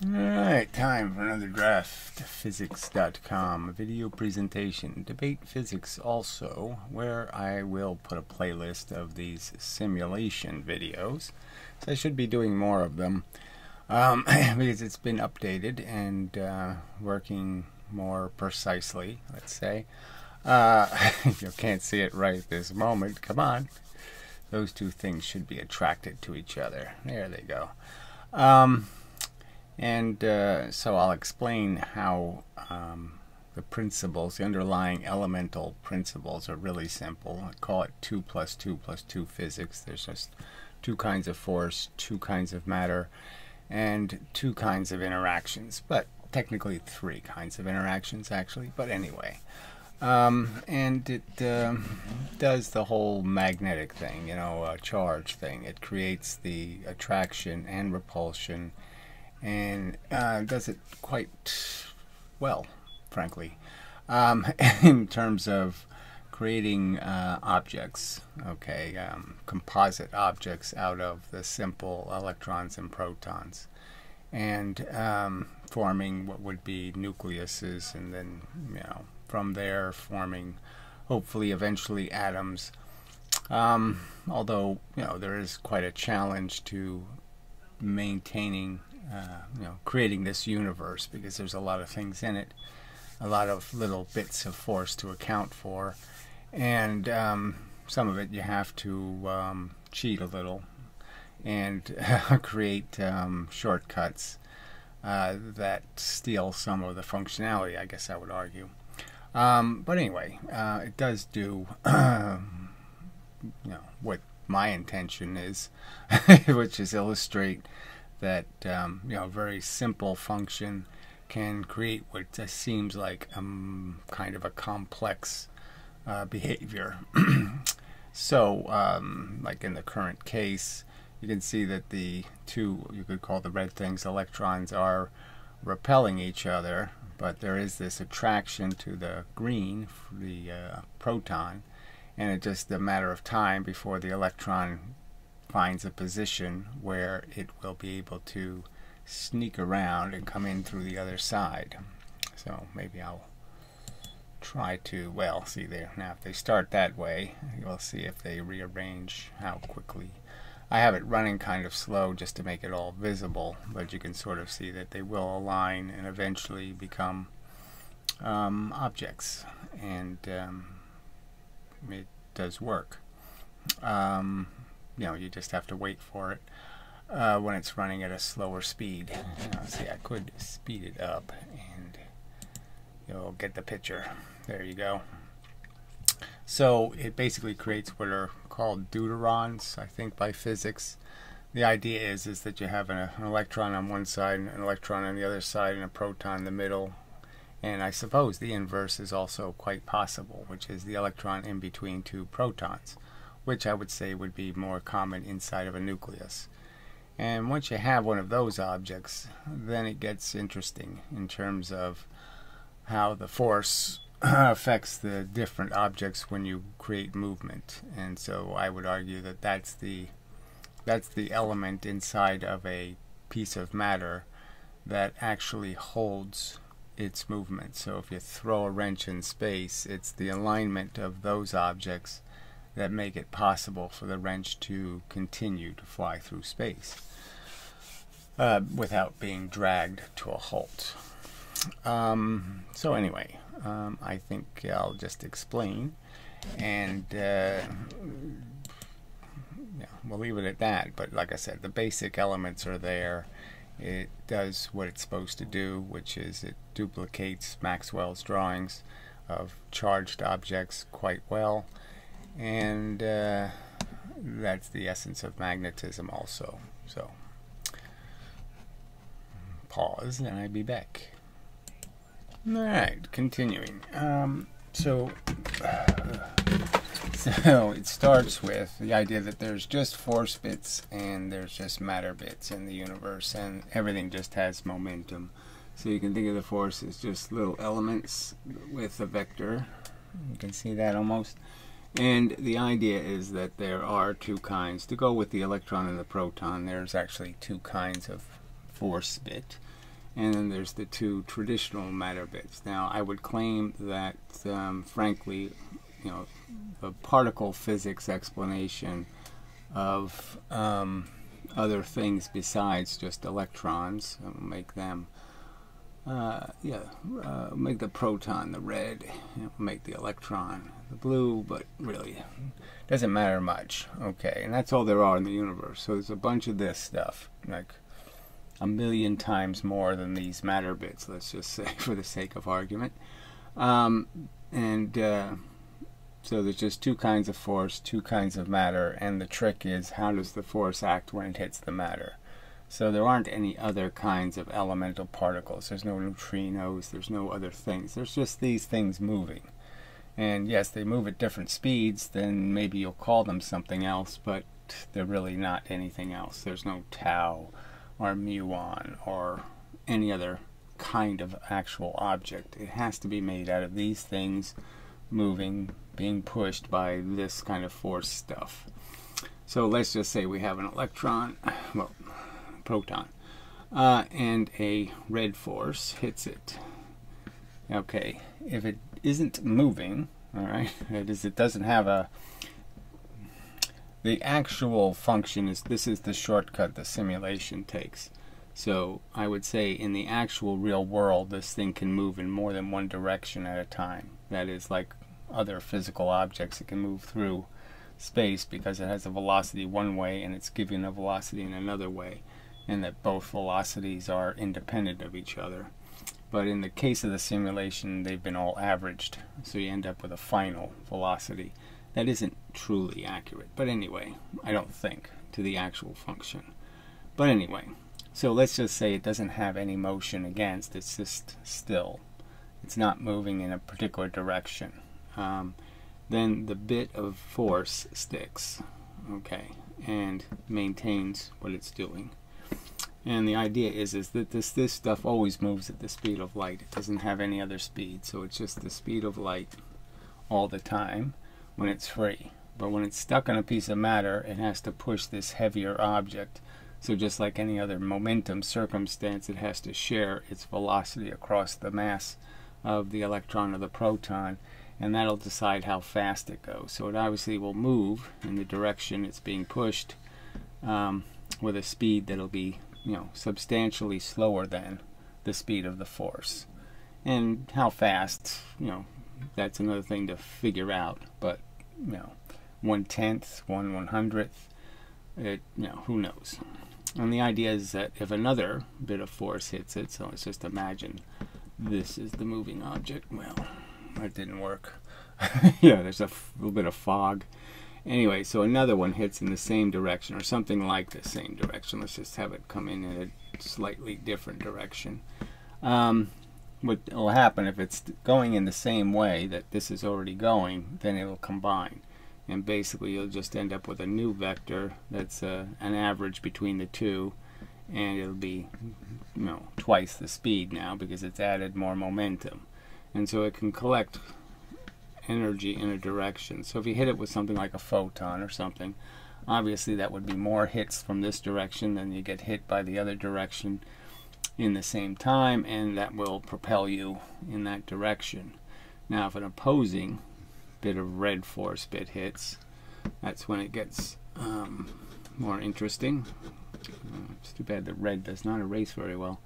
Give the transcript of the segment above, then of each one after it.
Alright, time for another draft. Physics.com video presentation. Debate Physics also, where I will put a playlist of these simulation videos. So I should be doing more of them because it's been updated and working more precisely, let's say. You can't see it right this moment. Come on. Those two things should be attracted to each other. There they go. So I'll explain how the principles, the underlying elemental principles, are really simple. I call it 2 plus 2 plus 2 physics. There's just two kinds of force, two kinds of matter, and two kinds of interactions. But technically three kinds of interactions, actually. But anyway. And it does the whole magnetic thing, charge thing. It creates the attraction and repulsion, and does it quite well, frankly, in terms of creating objects, composite objects out of the simple electrons and protons, and forming what would be nucleuses, and then, from there forming, hopefully, eventually atoms. Although, there is quite a challenge to maintaining, creating this universe, because there's a lot of things in it, a lot of little bits of force to account for, and some of it you have to cheat a little and create shortcuts that steal some of the functionality, I guess I would argue. But anyway, it does do what my intention is, which is illustrate that a very simple function can create what just seems like kind of a complex behavior. So, like in the current case, you can see that the two, you could call the red things, electrons, are repelling each other, but there is this attraction to the green, the proton, and it's just a matter of time before the electron finds a position where it will be able to sneak around and come in through the other side. So maybe I'll try to, well, see there. Now if they start that way, you'll see if they rearrange how quickly. I have it running kind of slow just to make it all visible, but you can sort of see that they will align and eventually become objects, and it does work. You just have to wait for it when it's running at a slower speed. See, I could speed it up and you'll get the picture. There you go. So it basically creates what are called deuterons, I think, by physics. The idea is that you have an electron on one side, an electron on the other side, and a proton in the middle. And I suppose the inverse is also quite possible, which is the electron in between two protons, which I would say would be more common inside of a nucleus. And once you have one of those objects, then it gets interesting in terms of how the force affects the different objects when you create movement. And so I would argue that that's the element inside of a piece of matter that actually holds its movement. So if you throw a wrench in space, it's the alignment of those objects that make it possible for the wrench to continue to fly through space without being dragged to a halt. So anyway, I think I'll just explain, and we'll leave it at that. But like I said, the basic elements are there. It does what it's supposed to do, which is it duplicates Maxwell's drawings of charged objects quite well, and that's the essence of magnetism also. So pause, and I'll be back. Alright, continuing. So it starts with the idea that there's just force bits and there's just matter bits in the universe, and everything just has momentum. So you can think of the force as just little elements with a vector. You can see that almost. And the idea is that there are two kinds. To go with the electron and the proton, there's actually two kinds of force bit. and then there's the two traditional matter bits. Now, I would claim that, frankly, you know, the particle physics explanation of other things besides just electrons, make them, make the proton the red, make the electron the blue, but really doesn't matter much. Okay, and that's all there are in the universe. So there's a bunch of this stuff, like a million times more than these matter bits, let's just say, for the sake of argument. So there's just two kinds of force, two kinds of matter, and the trick is, how does the force act when it hits the matter? So there aren't any other kinds of elemental particles. There's no neutrinos, there's no other things. There's just these things moving. And yes, they move at different speeds, then maybe you'll call them something else, but they're really not anything else. There's no tau or muon or any other kind of actual object. It has to be made out of these things moving, being pushed by this kind of force stuff. So let's just say we have an electron, well, proton, and a red force hits it. Okay, if it isn't moving, all right, that is, it doesn't have a, the actual function is, this is the shortcut the simulation takes. So I would say in the actual real world, this thing can move in more than one direction at a time. That is, like other physical objects, it can move through space because it has a velocity one way and it's giving a velocity in another way, and that both velocities are independent of each other. But in the case of the simulation, they've been all averaged, so you end up with a final velocity. That isn't truly accurate, but anyway, I don't think, to the actual function. But anyway, so let's just say it doesn't have any motion against, it's just still. It's not moving in a particular direction. Then the bit of force sticks, okay, and maintains what it's doing. And the idea is that this stuff always moves at the speed of light. It doesn't have any other speed, so it's just the speed of light all the time when it's free. But when it's stuck on a piece of matter, it has to push this heavier object. So just like any other momentum circumstance, it has to share its velocity across the mass of the electron or the proton, and that'll decide how fast it goes. So it obviously will move in the direction it's being pushed with a speed that'll be, you know, substantially slower than the speed of the force. And how fast, you know, that's another thing to figure out. But, you know, 1/10, 1/100th, it, you know, who knows. And the idea is that if another bit of force hits it, so let's just imagine this is the moving object. Well, that didn't work. Yeah, there's a little bit of fog. Anyway, so another one hits in the same direction, or something like the same direction. Let's just have it come in a slightly different direction. What will happen if it's going in the same way that this is already going, then it will combine. And basically you'll just end up with a new vector that's an average between the two, and it'll be, you know, twice the speed now because it's added more momentum. And so it can collect energy in a direction. So if you hit it with something like a photon or something, obviously that would be more hits from this direction than you get hit by the other direction in the same time, and that will propel you in that direction. Now if an opposing bit of red force bit hits, that's when it gets more interesting. It's too bad the red does not erase very well.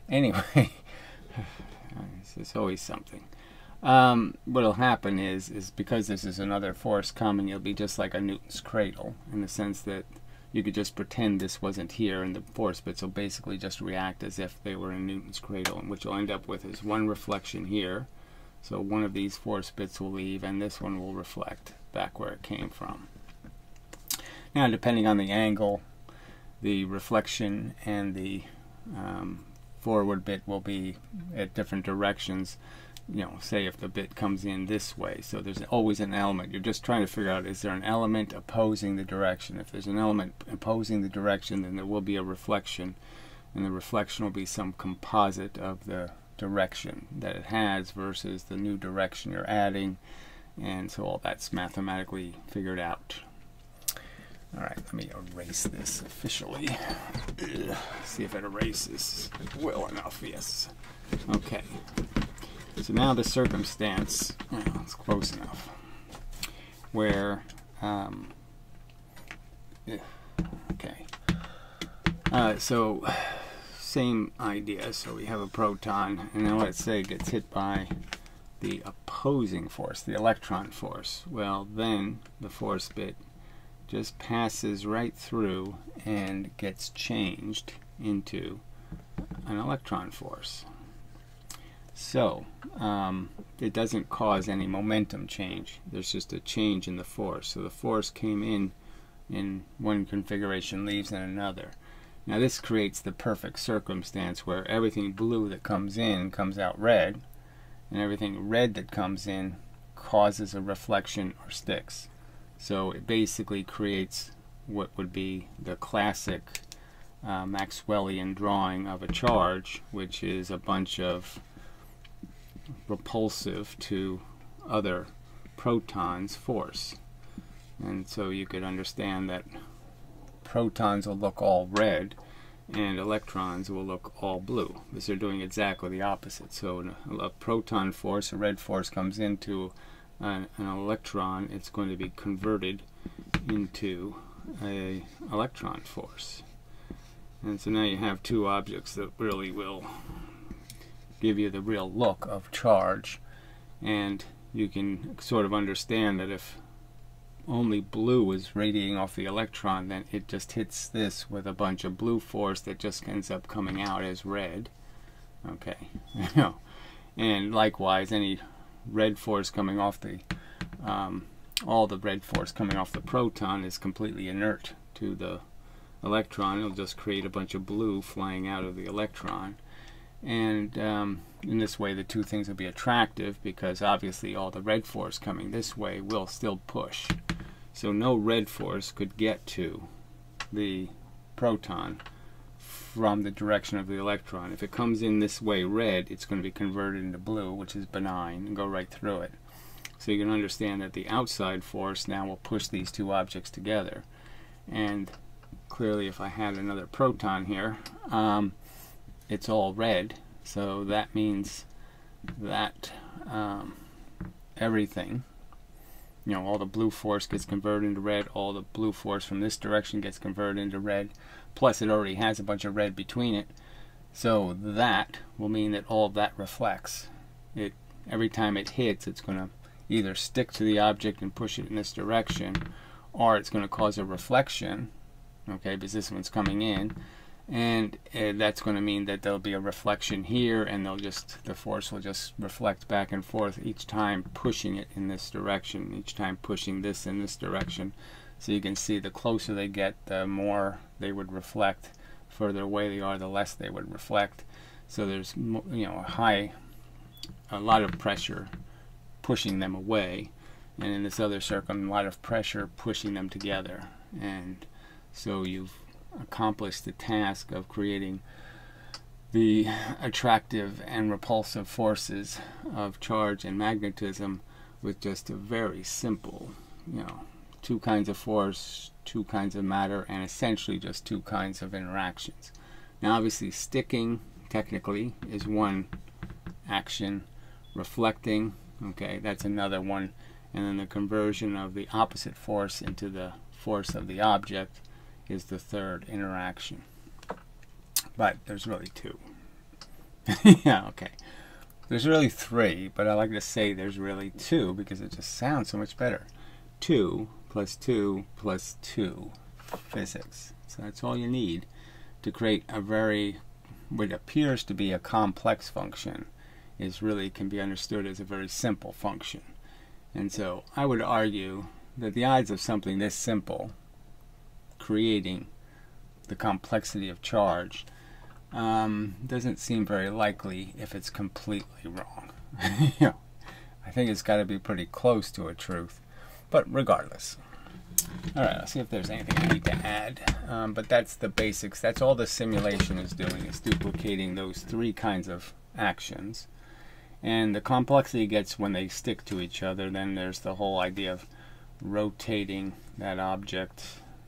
Anyway, it's always something. What'll happen is because this is another force coming, it'll be just like a Newton's cradle, in the sense that you could just pretend this wasn't here, and the force bits will basically just react as if they were in Newton's cradle, and what you'll end up with is one reflection here. So one of these force bits will leave, and this one will reflect back where it came from. Now, depending on the angle, the reflection and the forward bit will be at different directions. You know, say if the bit comes in this way, so there's always an element. You're just trying to figure out, is there an element opposing the direction? If there's an element opposing the direction, then there will be a reflection, and the reflection will be some composite of the direction that it has versus the new direction you're adding, and so all that's mathematically figured out. Alright, let me erase this officially. See if it erases well enough. Yes. Okay. So now the circumstance, well, it's close enough, where, okay. So same idea. So we have a proton, and then let's say it gets hit by the opposing force, the electron force. Well, then the force bit just passes right through and gets changed into an electron force. So it doesn't cause any momentum change. There's just a change in the force. So the force came in one configuration, leaves in another. Now this creates the perfect circumstance where everything blue that comes in comes out red, and everything red that comes in causes a reflection or sticks. So it basically creates what would be the classic Maxwellian drawing of a charge, which is a bunch of repulsive to other protons force. And so you could understand that protons will look all red and electrons will look all blue, because they're doing exactly the opposite. So a proton force, a red force, comes into an electron, it's going to be converted into an electron force. And so now you have two objects that really will give you the real look of charge, and you can sort of understand that if only blue is radiating off the electron, then it just hits this with a bunch of blue force that just ends up coming out as red. Okay. And likewise, any red force coming off the all the red force coming off the proton is completely inert to the electron. It'll just create a bunch of blue flying out of the electron. And in this way the two things will be attractive, because obviously all the red force coming this way will still push. So no red force could get to the proton from the direction of the electron. If it comes in this way red, it's going to be converted into blue, which is benign, and go right through it. So you can understand that the outside force now will push these two objects together. And clearly if I had another proton here, it's all red, so that means that everything, all the blue force gets converted into red, all the blue force from this direction gets converted into red, plus it already has a bunch of red between it, so that will mean that all of that reflects. Every time it hits, it's going to either stick to the object and push it in this direction, or it's going to cause a reflection, okay, because this one's coming in, and that's going to mean that there'll be a reflection here, and the force will just reflect back and forth each time pushing it in this direction, each time pushing this in this direction. So you can see the closer they get, the more they would reflect. Further away they are, the less they would reflect. So there's a lot of pressure pushing them away, and in this other circum, a lot of pressure pushing them together. And so you've accomplished the task of creating the attractive and repulsive forces of charge and magnetism with just a very simple, two kinds of force, two kinds of matter, and essentially just two kinds of interactions. Now obviously sticking technically is one action, reflecting, okay, that's another one, and then the conversion of the opposite force into the force of the object is the third interaction. But there's really two. Yeah, okay. There's really three, but I like to say there's really two because it just sounds so much better. 2 plus 2 plus 2 physics. So that's all you need to create what appears to be a complex function can be understood as a very simple function. And so I would argue that the odds of something this simple creating the complexity of charge doesn't seem very likely if it's completely wrong. I think it's got to be pretty close to a truth, but regardless. Alright, let's see if there's anything I need to add. But that's the basics. That's all the simulation is doing, is duplicating those three kinds of actions. And the complexity gets when they stick to each other. Then there's the whole idea of rotating that object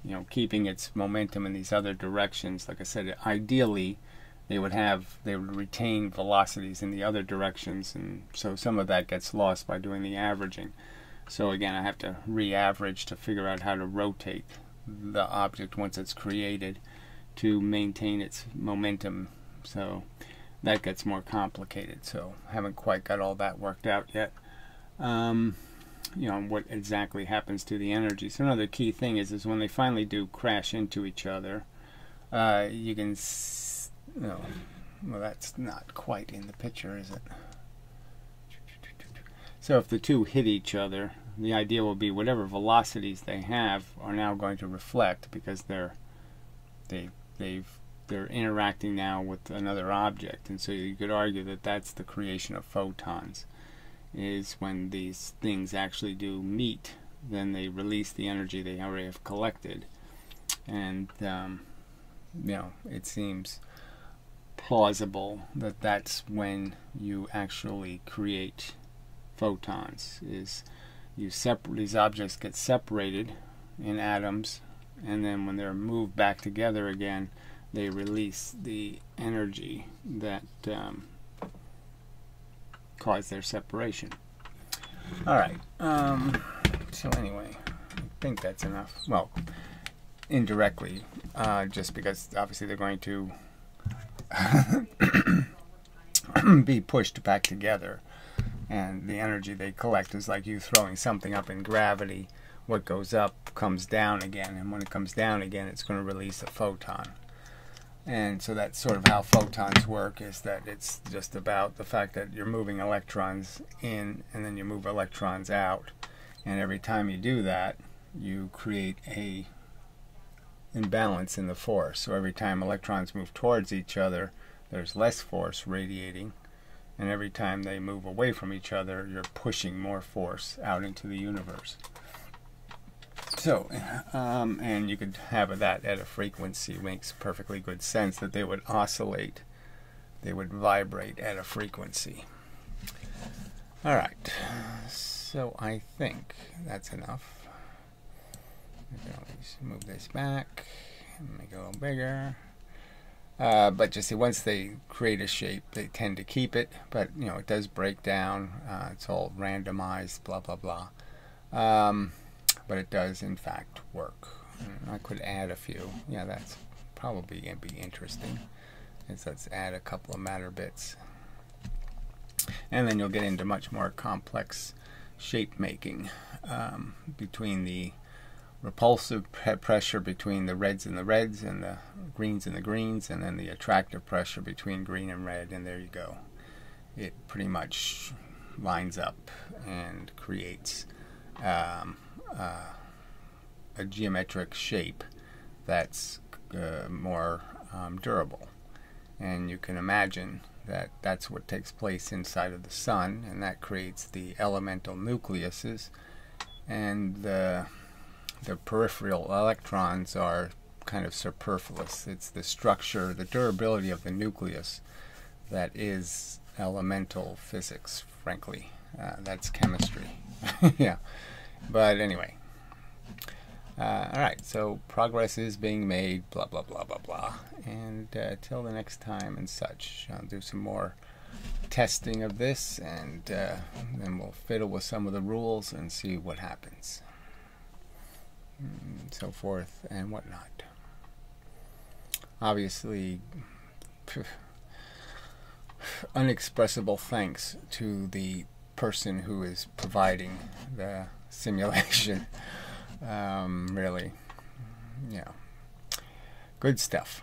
you know, keeping its momentum in these other directions. Like I said, ideally they would retain velocities in the other directions, and so some of that gets lost by doing the averaging. So again, I have to re-average to figure out how to rotate the object once it's created to maintain its momentum. So that gets more complicated. So I haven't quite got all that worked out yet. You know, what exactly happens to the energy. So another key thing is when they finally do crash into each other, you can no, well, that's not quite in the picture, is it? So if the two hit each other, the idea will be whatever velocities they have are now going to reflect, because they're interacting now with another object. And so you could argue that that's the creation of photons, is when these things actually do meet, then they release the energy they already have collected. And you know, it seems plausible that that's when you actually create photons, is these objects get separated in atoms, and then when they're moved back together again, they release the energy that caused their separation. Alright, so anyway, I think that's enough. Well, indirectly, just because obviously they're going to be pushed back together, and the energy they collect is like you throwing something up in gravity. What goes up comes down again, and when it comes down again, it's going to release a photon. And so that's sort of how photons work, is that it's just about the fact that you're moving electrons in and then you move electrons out, and every time you do that you create a imbalance in the force. So every time electrons move towards each other, there's less force radiating, and every time they move away from each other, you're pushing more force out into the universe. So, and you could have that at a frequency. It makes perfectly good sense that they would oscillate, they would vibrate at a frequency. Alright, so I think that's enough. Move this back, make it a little bigger. But just see, once they create a shape, they tend to keep it, but you know, it does break down. It's all randomized, blah blah blah. But it does in fact work. I could add a few. Yeah, that's probably going to be interesting. Let's add a couple of matter bits, and then you'll get into much more complex shape making between the repulsive pressure between the reds and the reds, and the greens and the greens, and then the attractive pressure between green and red, and there you go. It pretty much lines up and creates a geometric shape that's more durable. And you can imagine that that's what takes place inside of the sun, and that creates the elemental nucleuses, and the peripheral electrons are kind of superfluous. It's the structure, the durability of the nucleus that is elemental physics, frankly. That's chemistry. Yeah. But anyway. Alright, so progress is being made, blah, blah, blah, blah, blah. And till the next time and such, I'll do some more testing of this, and then we'll fiddle with some of the rules and see what happens. And so forth and whatnot. Obviously, unexpressible thanks to the person who is providing the simulation. Really, yeah, good stuff.